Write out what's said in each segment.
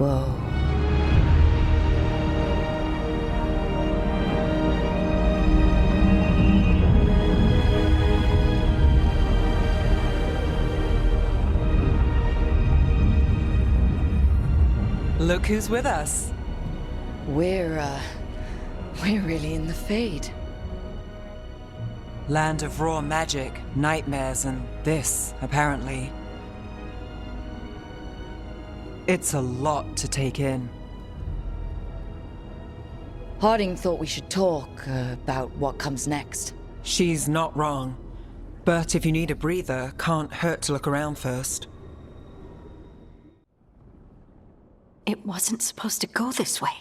Whoa. Look who's with us. We're really in the Fade. Land of raw magic, nightmares, and this, apparently. It's a lot to take in. Harding thought we should talk about what comes next. She's not wrong. But if you need a breather, can't hurt to look around first. It wasn't supposed to go this way.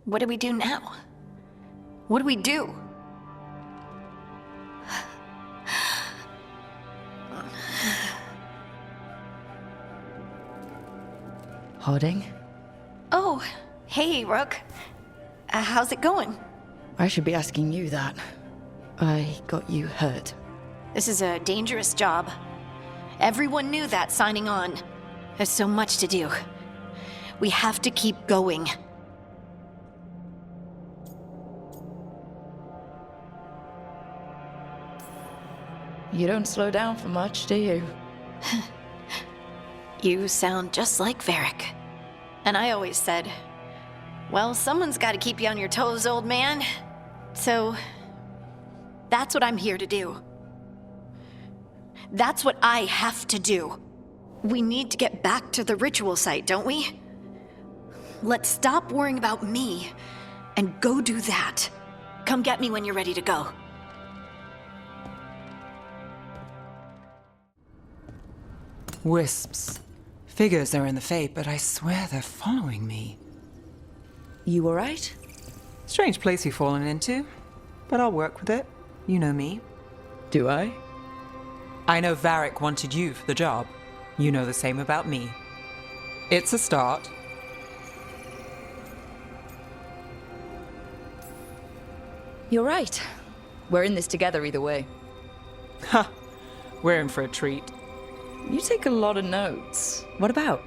What do we do now? What do we do? Harding? Oh, hey, Rook. How's it going? I should be asking you that. I got you hurt. This is a dangerous job. Everyone knew that signing on. There's so much to do. We have to keep going. You don't slow down for much, do you? You sound just like Varric. And I always said, well, someone's got to keep you on your toes, old man. So, that's what I'm here to do. That's what I have to do. We need to get back to the ritual site, don't we? Let's stop worrying about me and go do that. Come get me when you're ready to go. Wisps. Figures are in the Fade, but I swear they're following me. You alright? Strange place you've fallen into, but I'll work with it. You know me. Do I? I know Varric wanted you for the job. You know the same about me. It's a start. You're right. We're in this together either way. Ha! We're in for a treat. You take a lot of notes. What about?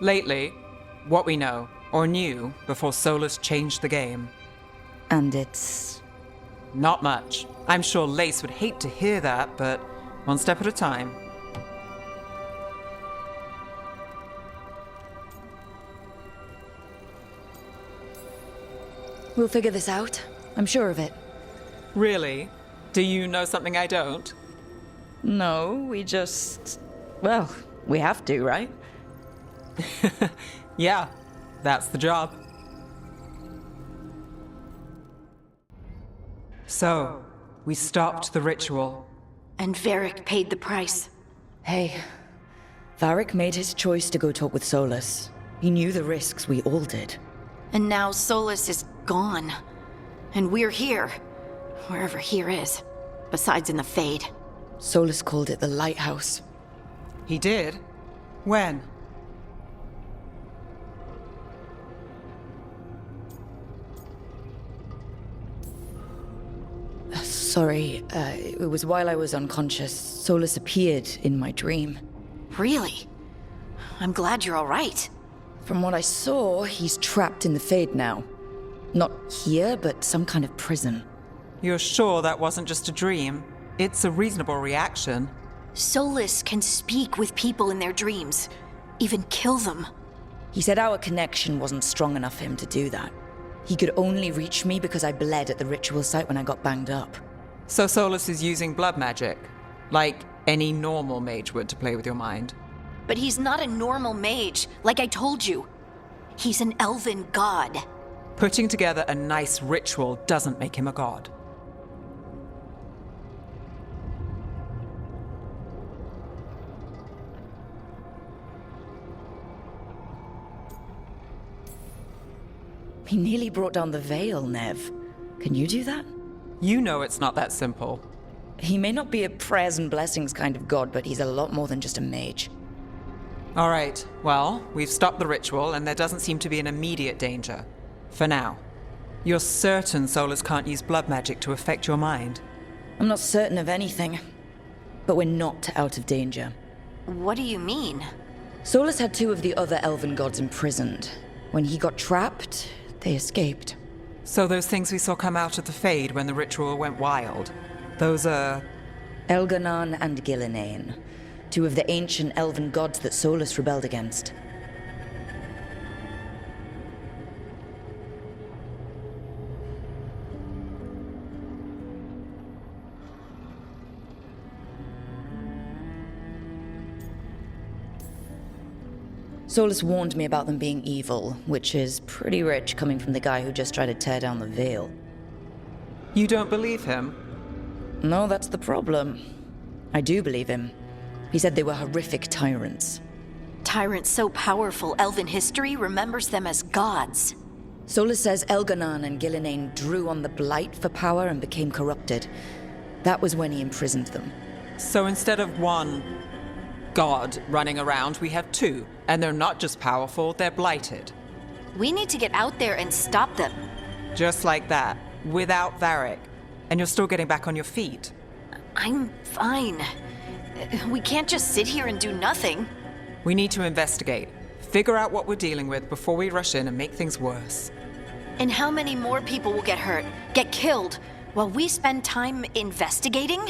Lately, what we know, or knew, before Solas changed the game. And it's... Not much. I'm sure Lace would hate to hear that, but one step at a time. We'll figure this out. I'm sure of it. Really? Do you know something I don't? No, we just... Well, we have to, right? Yeah, that's the job. So, we stopped the ritual. And Varric paid the price. Hey, Varric made his choice to go talk with Solas. He knew the risks, we all did. And now Solas is gone. And we're here. Wherever here is. Besides in the Fade. Solas called it the Lighthouse. He did? When? Sorry, it was while I was unconscious. Solas appeared in my dream. Really? I'm glad you're all right. From what I saw, he's trapped in the Fade now. Not here, but some kind of prison. You're sure that wasn't just a dream? It's a reasonable reaction. Solas can speak with people in their dreams. Even kill them. He said our connection wasn't strong enough for him to do that. He could only reach me because I bled at the ritual site when I got banged up. So Solas is using blood magic? Like any normal mage would to play with your mind? But he's not a normal mage, like I told you. He's an elven god. Putting together a nice ritual doesn't make him a god. He nearly brought down the veil, Nev. Can you do that? You know it's not that simple. He may not be a prayers and blessings kind of god, but he's a lot more than just a mage. All right, well, we've stopped the ritual and there doesn't seem to be an immediate danger. For now. You're certain Solas can't use blood magic to affect your mind? I'm not certain of anything, but we're not out of danger. What do you mean? Solas had two of the other elven gods imprisoned. When he got trapped, they escaped. So those things we saw come out of the Fade when the ritual went wild, those are... Elganon and Gillinane, two of the ancient elven gods that Solas rebelled against. Solas warned me about them being evil, which is pretty rich coming from the guy who just tried to tear down the veil. You don't believe him? No, that's the problem. I do believe him. He said they were horrific tyrants. Tyrants so powerful, elven history remembers them as gods. Solas says Elganon and Gillinane drew on the Blight for power and became corrupted. That was when he imprisoned them. So instead of one god running around, we have two. And they're not just powerful, they're blighted. We need to get out there and stop them. Just like that, without Varric. And you're still getting back on your feet. I'm fine. We can't just sit here and do nothing. We need to investigate. Figure out what we're dealing with before we rush in and make things worse. And how many more people will get hurt, get killed, while we spend time investigating?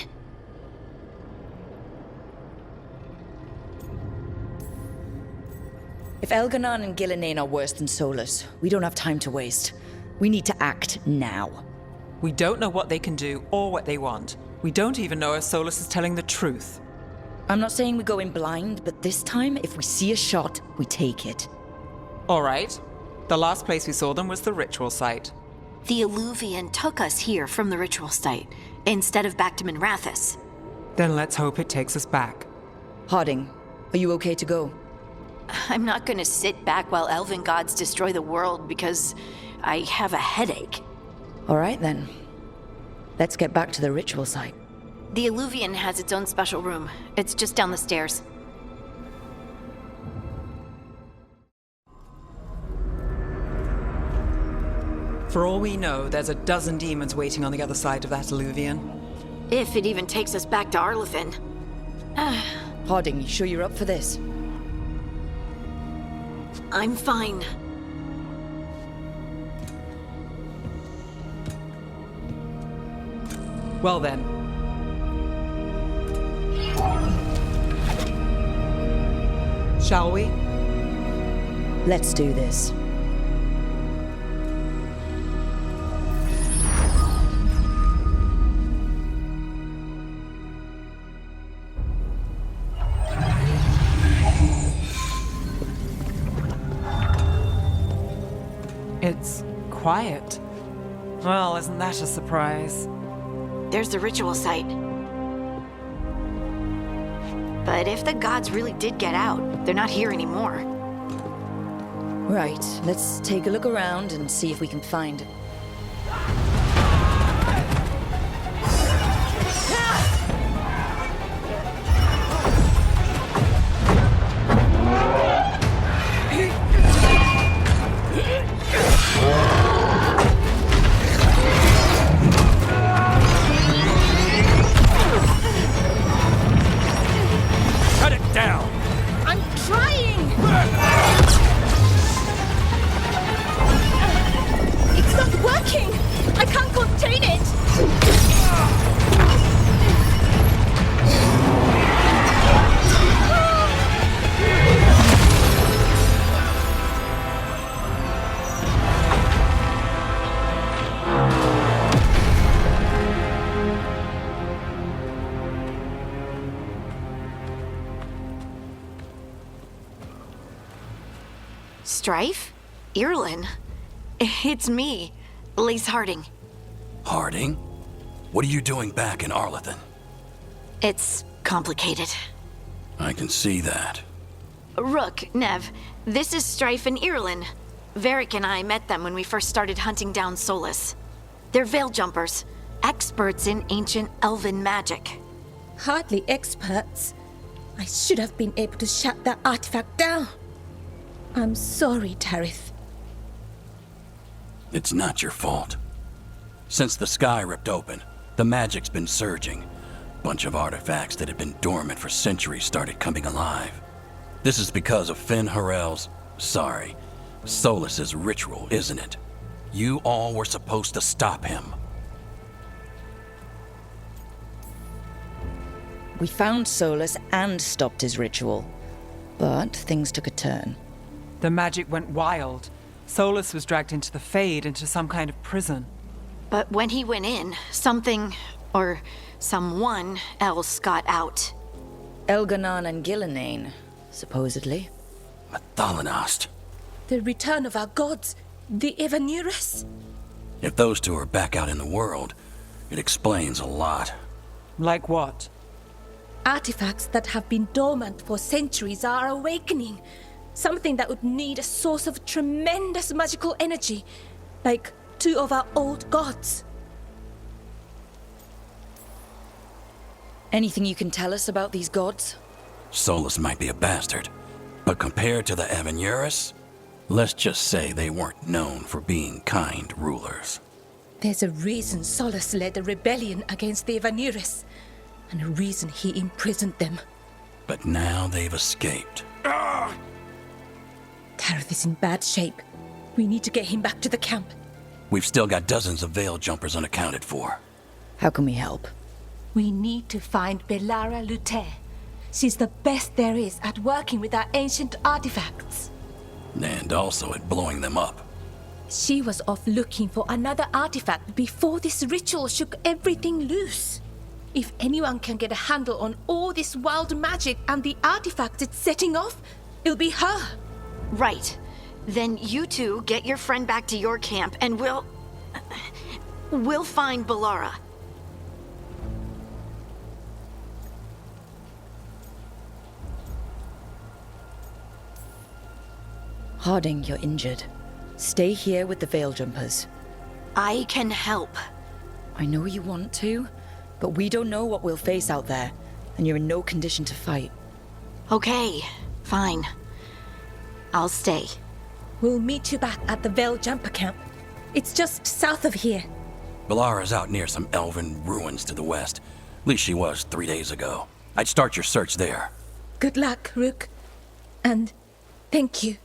If Elganon and Gillinane are worse than Solas, we don't have time to waste. We need to act now. We don't know what they can do or what they want. We don't even know if Solas is telling the truth. I'm not saying we go in blind, but this time, if we see a shot, we take it. All right. The last place we saw them was the ritual site. The Alluvian took us here from the ritual site, instead of back to Minrathous. Then let's hope it takes us back. Harding, are you okay to go? I'm not gonna sit back while elven gods destroy the world because I have a headache. All right then. Let's get back to the ritual site. The Alluvian has its own special room. It's just down the stairs. For all we know, there's a dozen demons waiting on the other side of that Alluvian. If it even takes us back to Arlathan. Harding, you sure you're up for this? I'm fine. Well then. Shall we? Let's do this. It's quiet. Well, isn't that a surprise? There's the ritual site. But if the gods really did get out, they're not here anymore. Right, let's take a look around and see if we can find... Strife? Irlin? It's me, Lace Harding. Harding? What are you doing back in Arlathan? It's complicated. I can see that. Rook, Nev, this is Strife and Irlin. Varric and I met them when we first started hunting down Solas. They're veil jumpers, experts in ancient elven magic. Hardly experts. I should have been able to shut that artifact down. I'm sorry, Tarith. It's not your fault. Since the sky ripped open, the magic's been surging. Bunch of artifacts that had been dormant for centuries started coming alive. This is because of Solas's ritual, isn't it? You all were supposed to stop him. We found Solas and stopped his ritual, but things took a turn. The magic went wild. Solas was dragged into the Fade, into some kind of prison. But when he went in, something, or someone else got out. Elganon and Gillenane, supposedly. Mathalanost. The return of our gods, the Evanurus. If those two are back out in the world, it explains a lot. Like what? Artifacts that have been dormant for centuries are awakening. Something that would need a source of tremendous magical energy, like two of our old gods. Anything you can tell us about these gods? Solas might be a bastard, but compared to the Evanurus, let's just say they weren't known for being kind rulers. There's a reason Solas led a rebellion against the Evanurus, and a reason he imprisoned them. But now they've escaped. Tareth is in bad shape. We need to get him back to the camp. We've still got dozens of veil jumpers unaccounted for. How can we help? We need to find Belara Lute. She's the best there is at working with our ancient artifacts. And also at blowing them up. She was off looking for another artifact before this ritual shook everything loose. If anyone can get a handle on all this wild magic and the artifacts it's setting off, it'll be her. Right. Then you two get your friend back to your camp and we'll find Belara. Harding, you're injured. Stay here with the veil jumpers. I can help. I know you want to, but we don't know what we'll face out there, and you're in no condition to fight. Okay, fine. I'll stay. We'll meet you back at the Veil Jumper camp. It's just south of here. Belara's out near some elven ruins to the west. At least she was 3 days ago. I'd start your search there. Good luck, Rook. And thank you.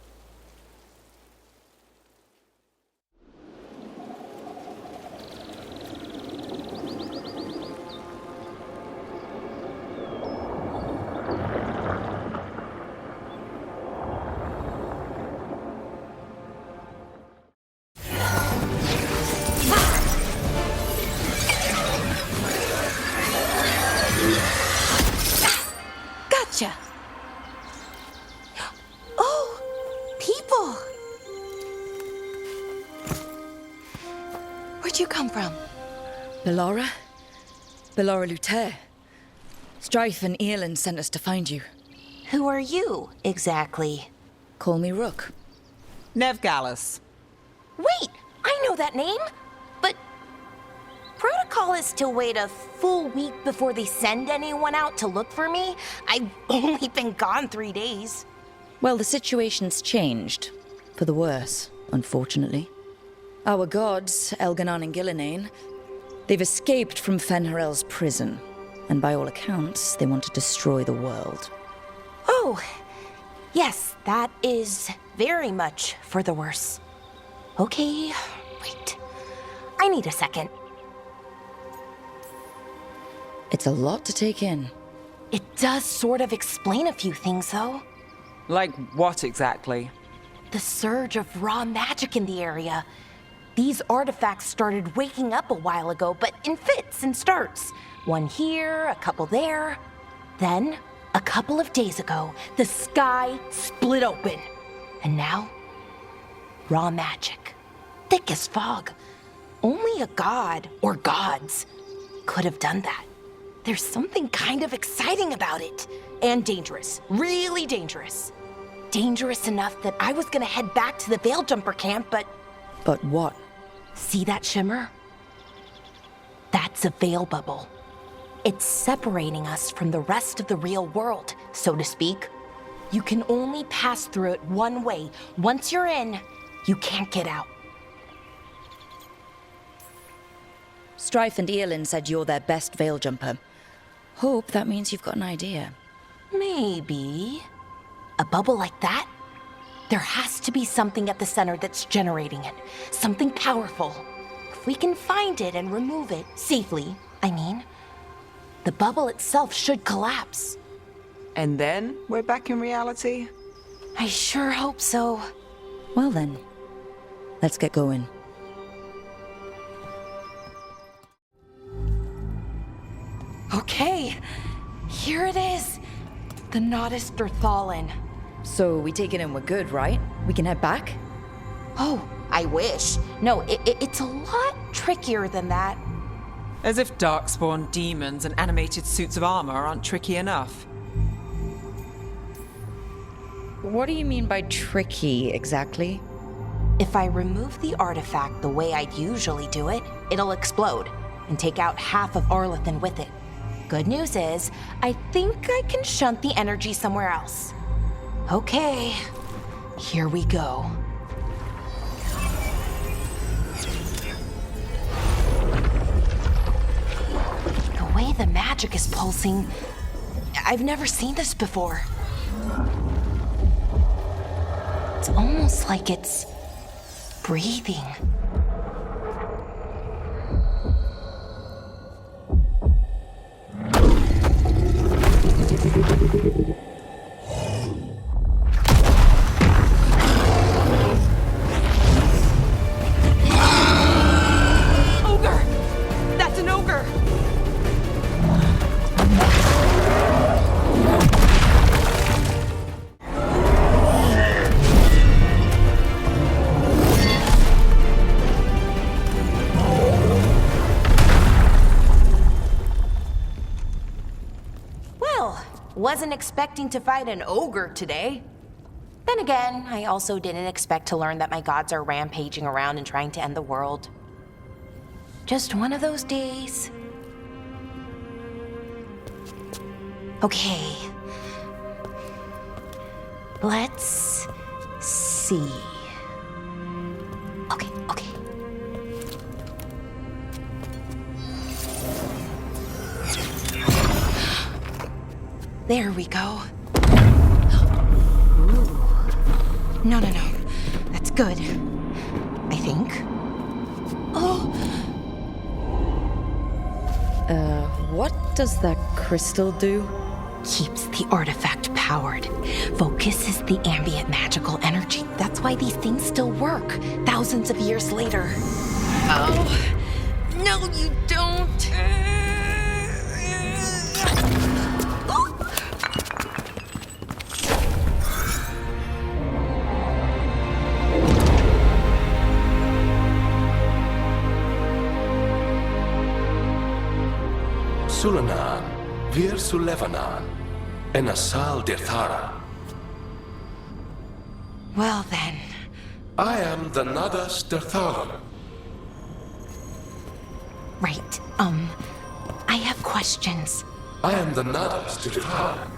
Gotcha. Oh, people. Where'd you come from? Belara? Belara Lute. Strife and Earlin sent us to find you. Who are you, exactly? Call me Rook. Nev Gallus. Wait, I know that name! But protocol is to wait a full week before they send anyone out to look for me. I've only been gone 3 days. Well, the situation's changed. For the worse, unfortunately. Our gods, Elganon and Gillenane, they've escaped from Fen'Harel's prison. And by all accounts, they want to destroy the world. Oh, yes, that is very much for the worse. Okay, wait. I need a second. It's a lot to take in. It does sort of explain a few things, though. Like what exactly? The surge of raw magic in the area. These artifacts started waking up a while ago, but in fits and starts. One here, a couple there. Then, a couple of days ago, the sky split open. And now, raw magic. Thick as fog. Only a god, or gods, could have done that. There's something kind of exciting about it. And dangerous. Really dangerous. Dangerous enough that I was gonna head back to the Veil Jumper camp, but... But what? See that shimmer? That's a veil bubble. It's separating us from the rest of the real world, so to speak. You can only pass through it one way. Once you're in, you can't get out. Strife and Earlin said you're their best veil jumper. Hope that means you've got an idea. Maybe. A bubble like that? There has to be something at the center that's generating it. Something powerful. If we can find it and remove it, safely, I mean, the bubble itself should collapse. And then we're back in reality? I sure hope so. Well then, let's get going. Okay, here it is. The Nodus Derthalin. So we take it and we're good, right? We can head back? Oh, I wish. No, it's a lot trickier than that. As if darkspawn demons and animated suits of armor aren't tricky enough. What do you mean by tricky, exactly? If I remove the artifact the way I'd usually do it, it'll explode and take out half of Arlethan with it. Good news is, I think I can shunt the energy somewhere else. Okay, here we go. The way the magic is pulsing, I've never seen this before. It's almost like it's breathing. Ogre! That's an ogre! Wasn't expecting to fight an ogre today. Then again, I also didn't expect to learn that my gods are rampaging around and trying to end the world. Just one of those days. Okay. Let's see. Okay. There we go. Ooh. No. That's good. I think. Oh! What does that crystal do? Keeps the artifact powered. Focuses the ambient magical energy. That's why these things still work, thousands of years later. Oh! No, you don't! Sulanan, Vir Sulevanan, Enasal Dirthara. Well then. I am the Nadas Dirthalan. Right, I have questions. I am the Nadas Dirthalan.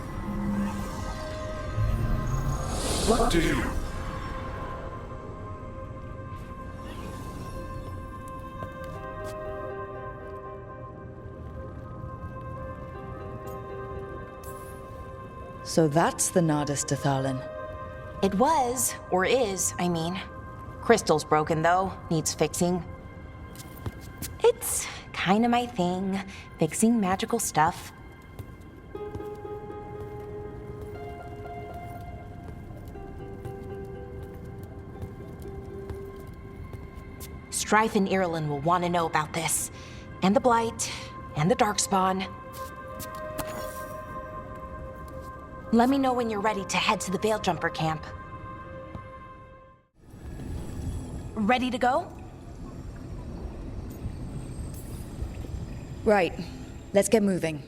What do you... So that's the Nodus Derthalin. It was, or is, I mean. Crystal's broken though, needs fixing. It's kinda my thing, fixing magical stuff. Strife and Irulan will want to know about this. And the Blight, and the Darkspawn. Let me know when you're ready to head to the Veilgjumper camp. Ready to go? Right. Let's get moving.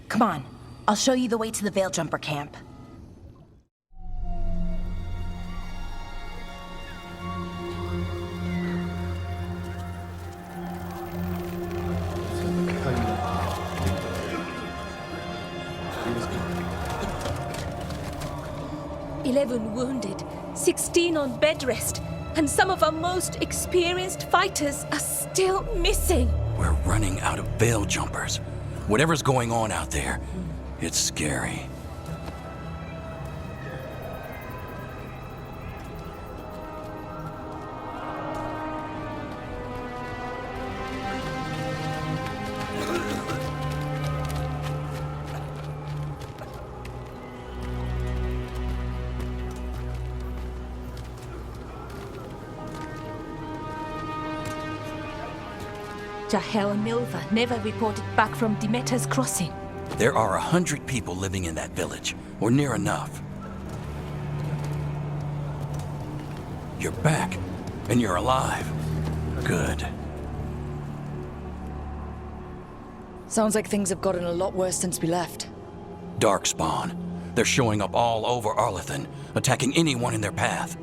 Come on, I'll show you the way to the Veilgjumper camp. "11 wounded, 16 on bed rest, and some of our most experienced fighters are still missing." We're running out of Veiljumpers. Whatever's going on out there, it's scary. Jahel and Milva never reported back from Demeter's crossing. There are 100 people living in that village, or near enough. You're back, and you're alive. Good. Sounds like things have gotten a lot worse since we left. Darkspawn. They're showing up all over Arlethan, attacking anyone in their path.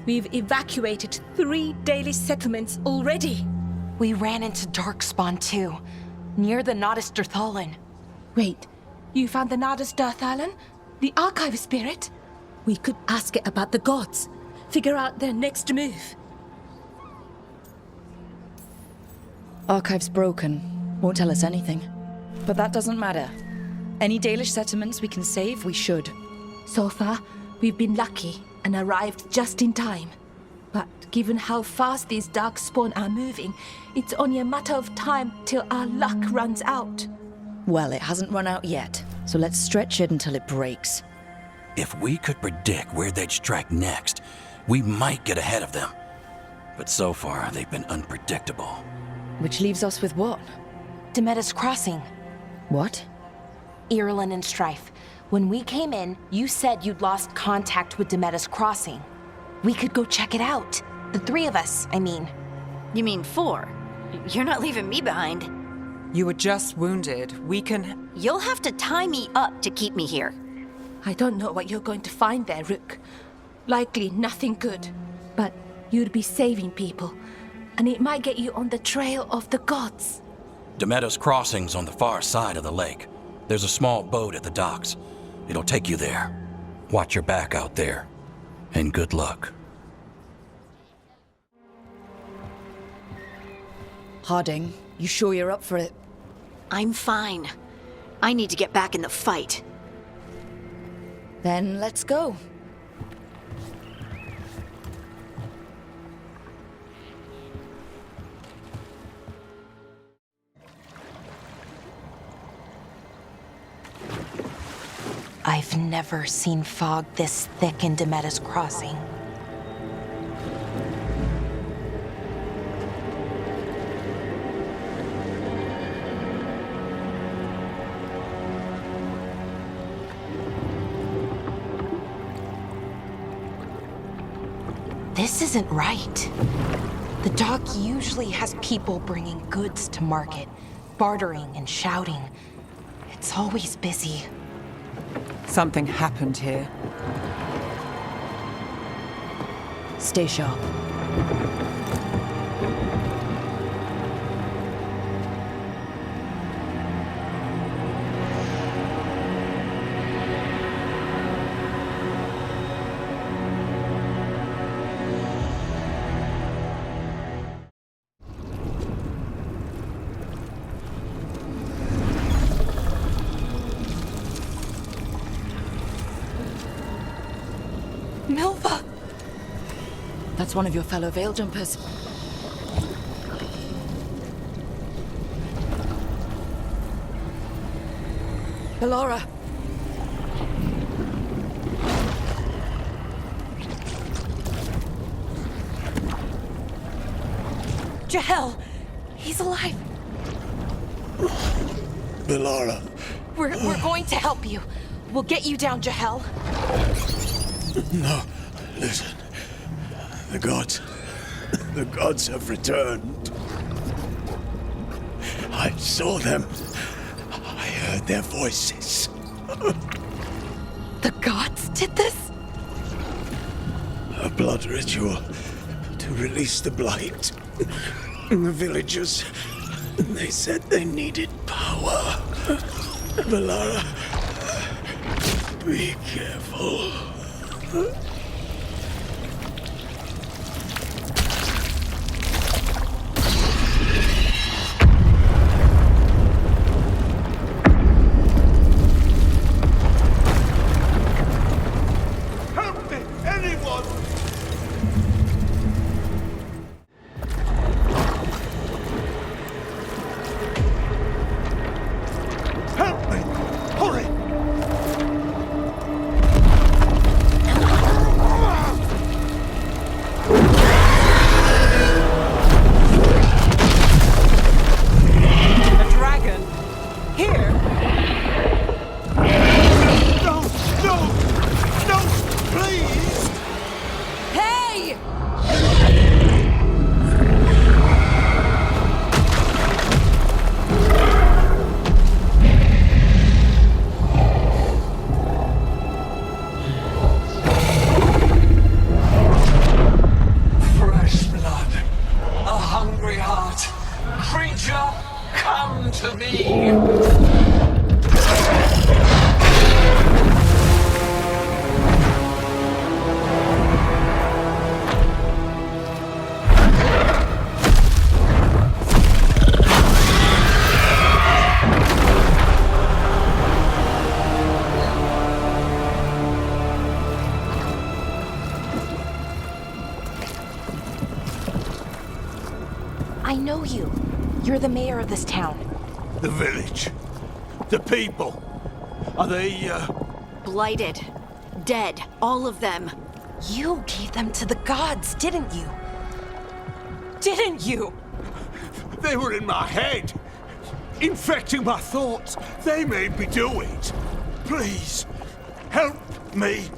We've evacuated 3 daily settlements already. We ran into Darkspawn too, near the Nodus Dirthalan. Wait, you found the Nodus Dirthalan? The archive spirit? We could ask it about the gods. Figure out their next move. Archive's broken. Won't tell us anything. But that doesn't matter. Any Dalish settlements we can save, we should. So far, we've been lucky and arrived just in time. But given how fast these Darkspawn are moving, it's only a matter of time till our luck runs out. Well, it hasn't run out yet, so let's stretch it until it breaks. If we could predict where they'd strike next, we might get ahead of them. But so far, they've been unpredictable. Which leaves us with what? Demeter's crossing. What? Irulan and Strife. When we came in, you said you'd lost contact with Demeter's crossing. We could go check it out. The 3 of us, I mean. You mean 4? You're not leaving me behind. You were just wounded. We can... You'll have to tie me up to keep me here. I don't know what you're going to find there, Rook. Likely nothing good. But you'd be saving people, and it might get you on the trail of the gods. Demeter's crossing's on the far side of the lake. There's a small boat at the docks. It'll take you there. Watch your back out there. And good luck. Harding, you sure you're up for it? I'm fine. I need to get back in the fight. Then let's go. I've never seen fog this thick in Demeter's crossing. This isn't right. The dock usually has people bringing goods to market, bartering and shouting. It's always busy. Something happened here. Stay sharp. Milva! That's one of your fellow Veil Jumpers. Belora! Jahel! He's alive! Belora. We're going to help you. We'll get you down, Jahel. No, listen. The gods have returned. I saw them. I heard their voices. The gods did this? A blood ritual to release the blight. The villagers, they said they needed power. Belora, be careful. Help me, anyone! Help me! Hurry! I know you. You're the mayor of this town. The village. The people. Are they, Blighted. Dead. All of them. You gave them to the gods, didn't you? Didn't you? They were in my head. Infecting my thoughts. They made me do it. Please, help me.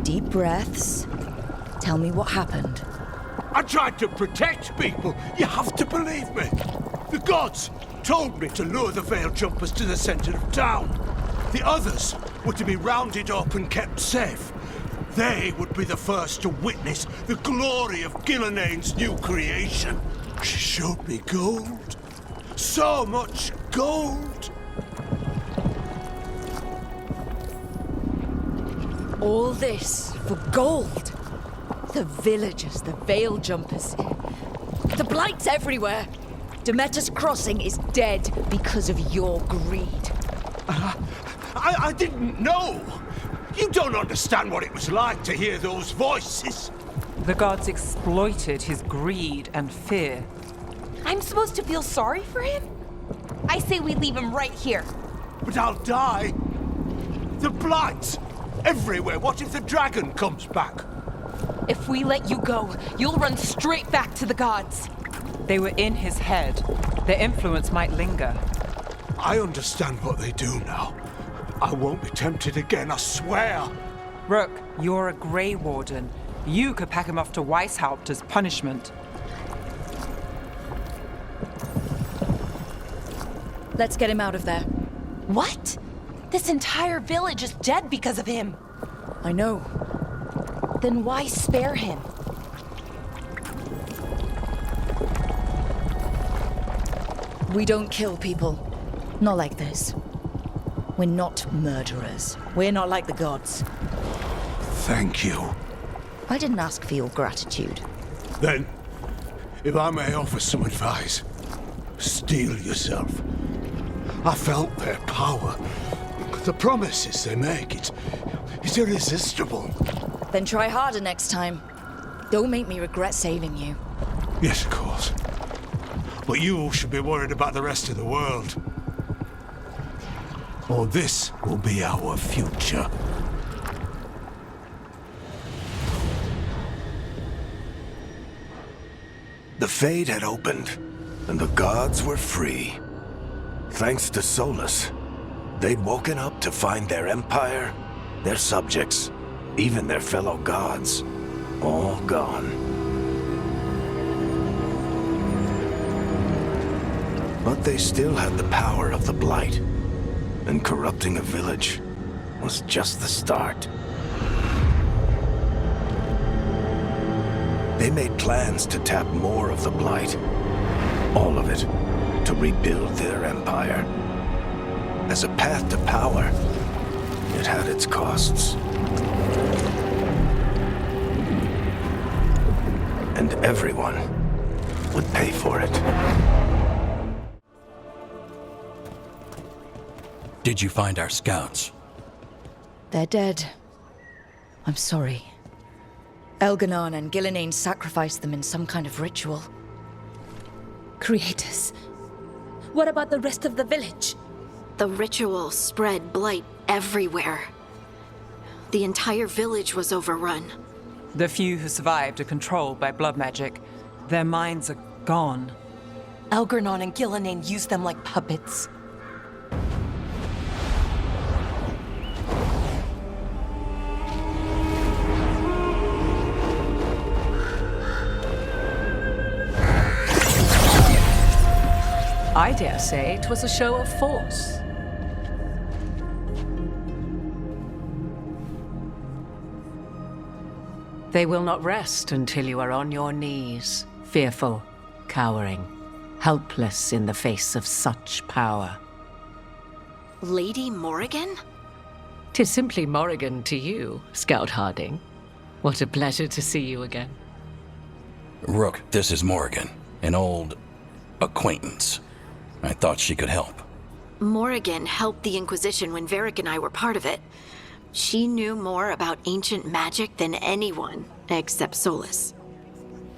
Deep breaths. Tell me what happened. I tried to protect people. You have to believe me. The gods told me to lure the Veil Jumpers to the center of town. The others were to be rounded up and kept safe. They would be the first to witness the glory of Gilneain's new creation. She showed me gold. So much gold. All this for gold. The villagers, the Veil Jumpers. The Blight's everywhere. Demeter's Crossing is dead because of your greed. I didn't know. You don't understand what it was like to hear those voices. The gods exploited his greed and fear. I'm supposed to feel sorry for him? I say we leave him right here. But I'll die. The Blight. Everywhere. What if the dragon comes back? If we let you go, you'll run straight back to the gods. They were in his head. Their influence might linger. I understand what they do now. I won't be tempted again, I swear. Rook, you're a Grey Warden. You could pack him off to Weishaupt as punishment. Let's get him out of there. What? This entire village is dead because of him. I know. Then why spare him? We don't kill people. Not like this. We're not murderers. We're not like the gods. Thank you. I didn't ask for your gratitude. Then, if I may offer some advice, steel yourself. I felt their power. The promises they make, it's irresistible. Then try harder next time. Don't make me regret saving you. Yes, of course. But you should be worried about the rest of the world. Or this will be our future. The Fade had opened, and the gods were free. Thanks to Solas, they'd woken up to find their empire, their subjects, even their fellow gods, all gone. But they still had the power of the Blight, and corrupting a village was just the start. They made plans to tap more of the Blight, all of it, to rebuild their empire. As a path to power, it had its costs. And everyone would pay for it. Did you find our scouts? They're dead. I'm sorry. Elganon and Gilneain sacrificed them in some kind of ritual. Creators. What about the rest of the village? The ritual spread blight everywhere. The entire village was overrun. The few who survived are controlled by blood magic. Their minds are gone. Elganon and Gilneain used them like puppets. I dare say it was a show of force. They will not rest until you are on your knees, fearful, cowering, helpless in the face of such power. Lady Morrigan? 'Tis simply Morrigan to you, Scout Harding. What a pleasure to see you again. Rook, this is Morrigan, an old acquaintance. I thought she could help. Morrigan helped the Inquisition when Varric and I were part of it. She knew more about ancient magic than anyone, except Solas.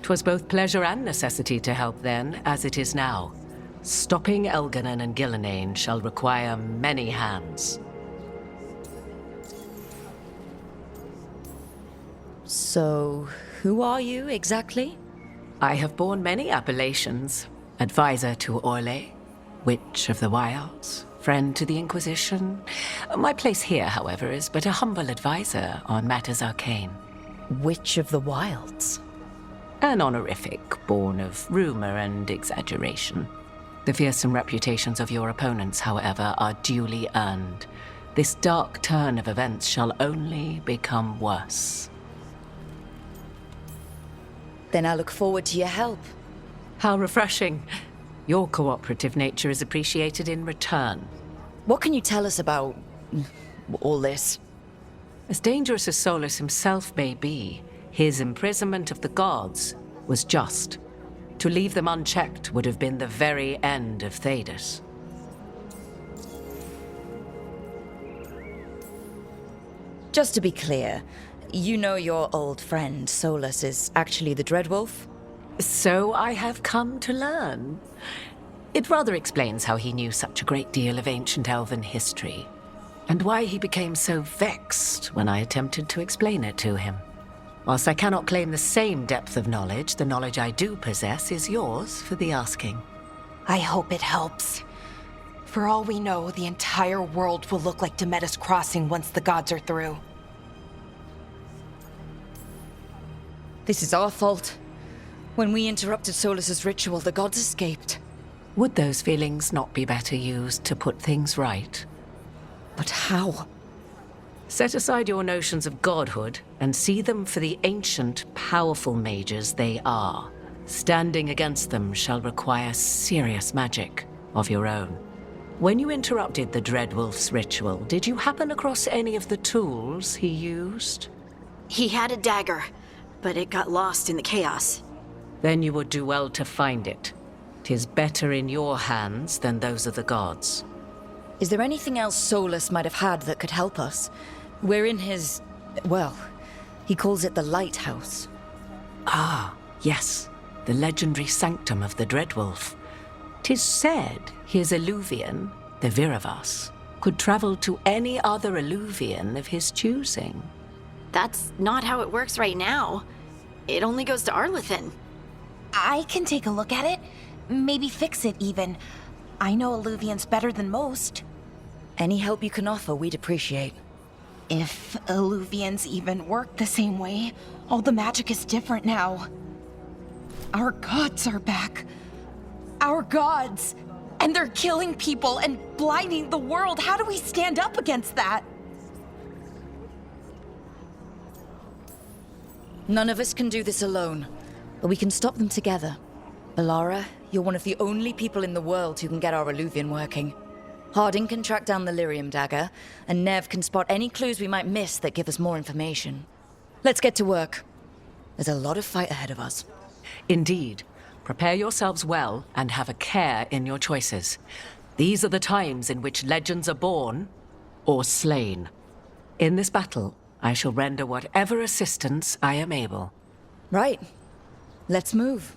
'Twas both pleasure and necessity to help then, as it is now. Stopping Elganon and Gillenane shall require many hands. So, who are you exactly? I have borne many appellations. Advisor to Orlais, Witch of the Wilds, friend to the Inquisition. My place here, however, is but a humble advisor on matters arcane. Witch of the Wilds? An honorific born of rumor and exaggeration. The fearsome reputations of your opponents, however, are duly earned. This dark turn of events shall only become worse. Then I look forward to your help. How refreshing. Your cooperative nature is appreciated in return. What can you tell us about all this? As dangerous as Solas himself may be, his imprisonment of the gods was just. To leave them unchecked would have been the very end of Thedas. Just to be clear, you know your old friend Solas is actually the Dreadwolf? So I have come to learn. It rather explains how he knew such a great deal of ancient elven history, and why he became so vexed when I attempted to explain it to him. Whilst I cannot claim the same depth of knowledge, the knowledge I do possess is yours for the asking. I hope it helps. For all we know, the entire world will look like Demetus Crossing once the gods are through. This is our fault. When we interrupted Solas's ritual, the gods escaped. Would those feelings not be better used to put things right? But how? Set aside your notions of godhood and see them for the ancient, powerful mages they are. Standing against them shall require serious magic of your own. When you interrupted the Dreadwolf's ritual, did you happen across any of the tools he used? He had a dagger, but it got lost in the chaos. Then you would do well to find it. 'Tis better in your hands than those of the gods. Is there anything else Solas might have had that could help us? We're in his... well, he calls it the Lighthouse. Ah, yes. The legendary sanctum of the Dreadwolf. 'Tis said his Illuvian, the Viravas, could travel to any other Illuvian of his choosing. That's not how it works right now. It only goes to Arlethan. I can take a look at it. Maybe fix it, even. I know Illuvians better than most. Any help you can offer, we'd appreciate. If Illuvians even work the same way, all the magic is different now. Our gods are back. Our gods! And they're killing people and blinding the world. How do we stand up against that? None of us can do this alone, but we can stop them together. Alara, you're one of the only people in the world who can get our Illuvian working. Harding can track down the Lyrium dagger, and Nev can spot any clues we might miss that give us more information. Let's get to work. There's a lot of fight ahead of us. Indeed. Prepare yourselves well and have a care in your choices. These are the times in which legends are born or slain. In this battle, I shall render whatever assistance I am able. Right. Let's move.